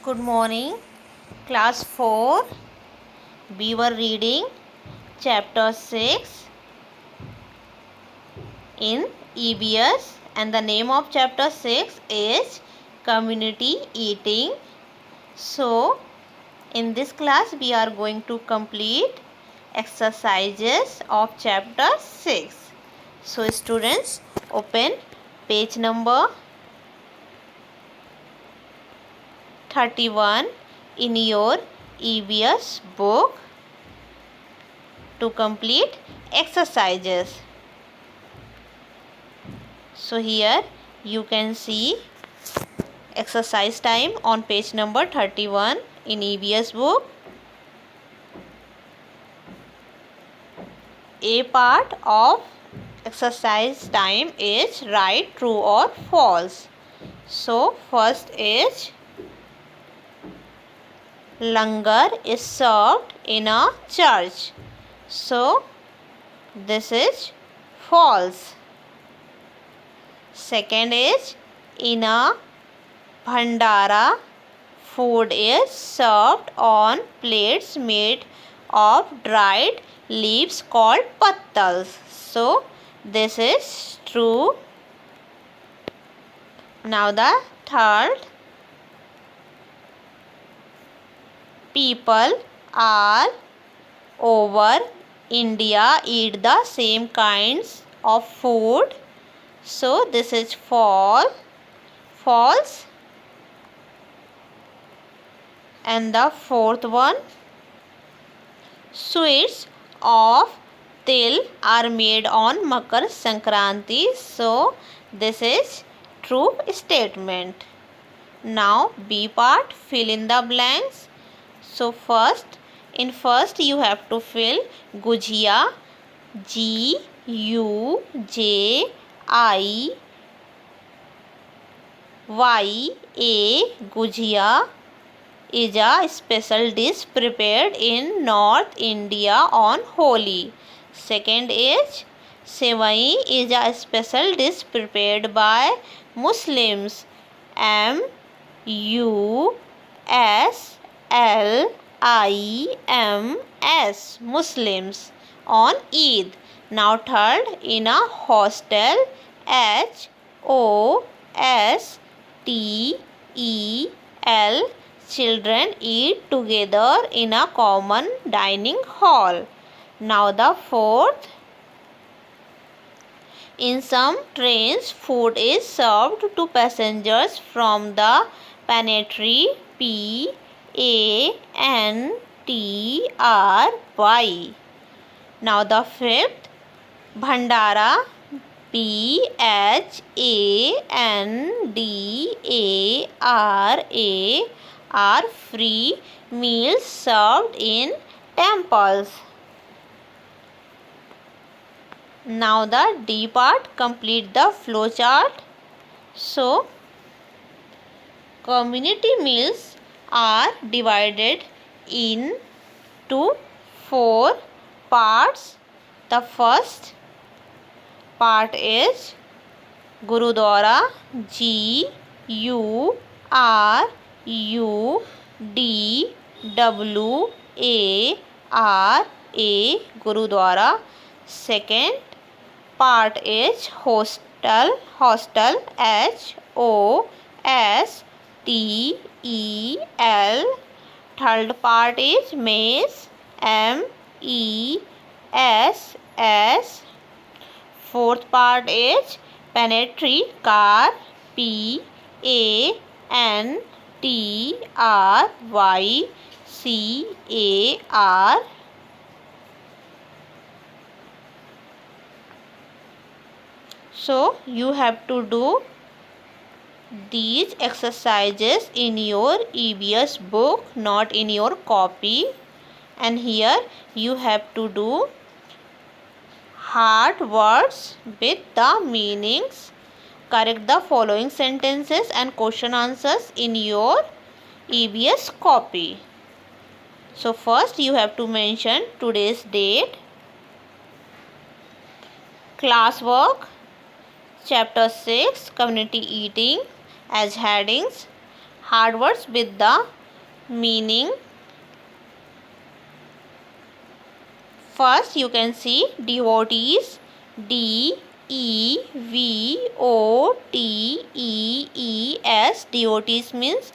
Good morning, class 4. We were reading chapter 6 in EBS, and the name of chapter 6 is community eating. So, in this class, we are going to complete exercises of chapter 6. So, students, open page number 31 in your EBS book to complete exercises. So here you can see exercise time on page number 31 in EBS book. A part of exercise time is write true or false. So first is langar is served in a church. So this is false. Second is in a bhandara food is served on plates made of dried leaves called pattals. So this is true. Now the third, people all over India eat the same kinds of food. So this is false. And the fourth one, sweets of til are made on Makar Sankranti. So this is true statement. Now B part, fill in the blanks. So first you have to fill gujia, GUJIA, gujia is a special dish prepared in North India on Holi. Second is sevai is a special dish prepared by Muslims, MUSLIMS, Muslims, on Eid. Now third, in a hostel, HOSTEL, children eat together in a common dining hall. Now the fourth, in some trains food is served to passengers from the pantry, PANTRY. Now the fifth, bhandara, BHANDARA, are free meals served in temples. Now the D part, complete the flow chart. So community meals are divided into 4 parts. The first part is Gurudwara, GURUDWARA, Gurudwara. Second part is hostel, HOSTEL. Third part is mess, MESS. Fourth part is pantry, car, PANTRYCAR. So you have to do these exercises in your EBS book, not in your copy. And here you have to do hard words with the meanings. Correct the following sentences and question answers in your EBS copy. So first you have to mention today's date, classwork, chapter 6 community eating as headings, hard words with the meaning. First, you can see devotees. DEVOTEES. Devotees means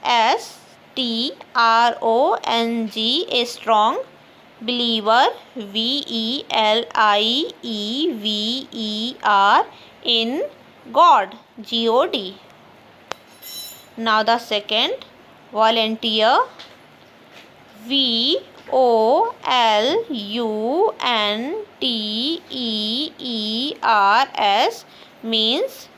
ASTRONG, a strong believer. VELIEVER, in God, God. Now the second, volunteer. VOLUNTEERS means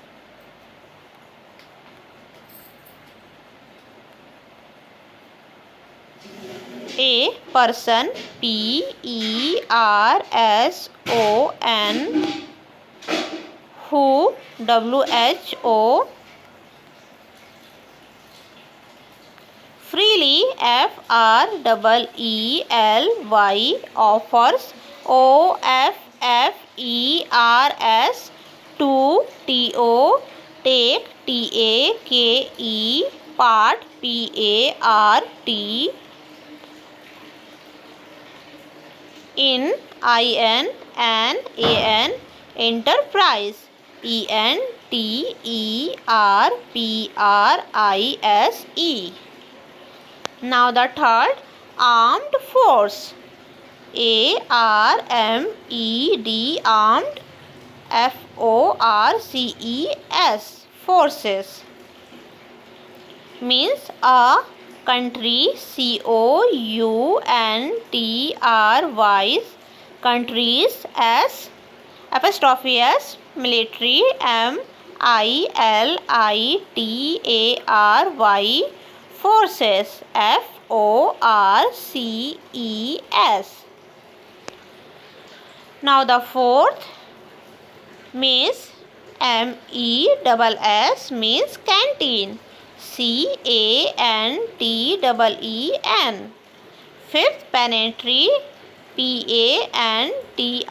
a person. PERSON, who. WHO, freely. FREELY, offers. OFFERS, to. TO, take. TAKE, part. PART, in. INNAN, enterprise. ENTERPRISE. Now the third, armed force. ARMED, armed. FORCES, forces, means a country. COUNTRY, countries. S, military. MILITARY, forces. FORCES. Now the fourth, means MESS, means canteen. CANTEEN. Fifth, pantry. PANTRY,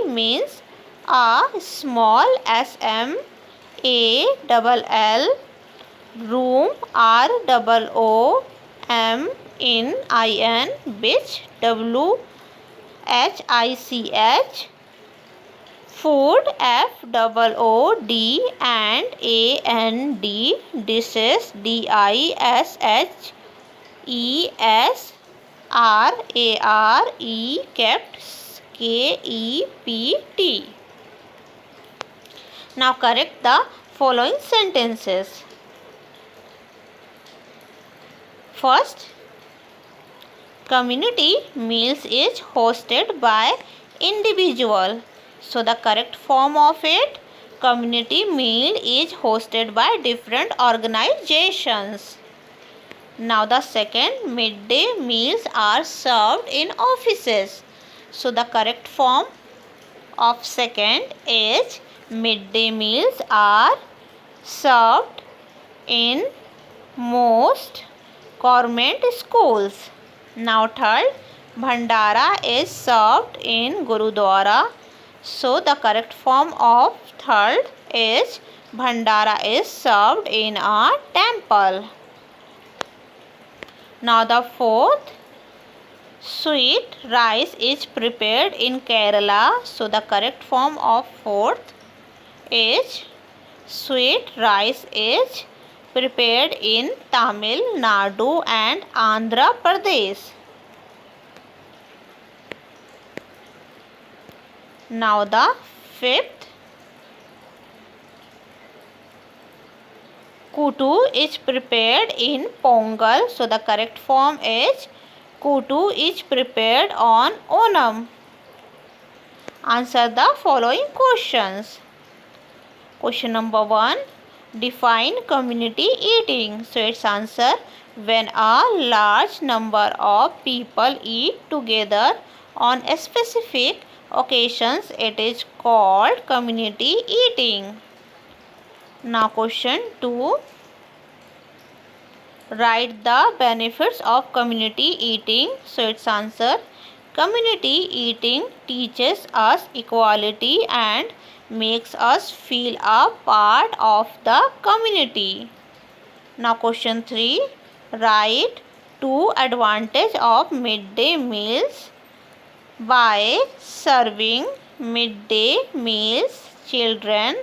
means a small. SMALL, room. ROOMIN, which. WHICH, food. FOOD and AND, dishes. DISHES, RARE, kept. KEPT. Now correct the following sentences. First, community meals is hosted by individual. So the correct form of it, community meal is hosted by different organizations. Now the second, midday meals are served in offices. So the correct form of second is midday meals are served in most government schools. Now third, Bhandara is served in Gurudwara. So the correct form of third is Bhandara is served in a temple. Now the fourth, sweet rice is prepared in Kerala. So the correct form of fourth is sweet rice is prepared in Tamil Nadu and Andhra Pradesh. Now the fifth, Kutu is prepared in Pongal. So the correct form is Kutu is prepared on Onam. Answer the following questions. Question number 1. Define community eating. So its answer, when a large number of people eat together on specific occasions, it is called community eating. Now question 2. Write the benefits of community eating. So its answer, Community eating teaches us equality and makes us feel a part of the community. Now question 3. Write 2 advantages of midday meals. By serving midday meals, children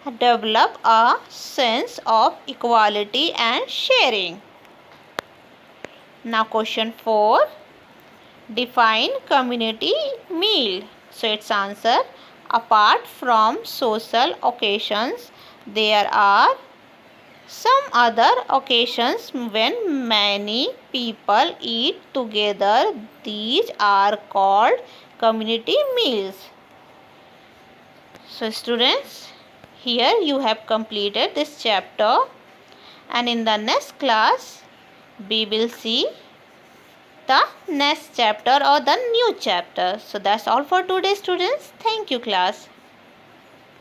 develop a sense of equality and sharing. Now question 4. Define community meal. So its answer, apart from social occasions, there are some other occasions when many people eat together. These are called community meals. So students, here you have completed this chapter, and in the next class we will see the next chapter or the new chapter. So that's all for today students. Thank you class.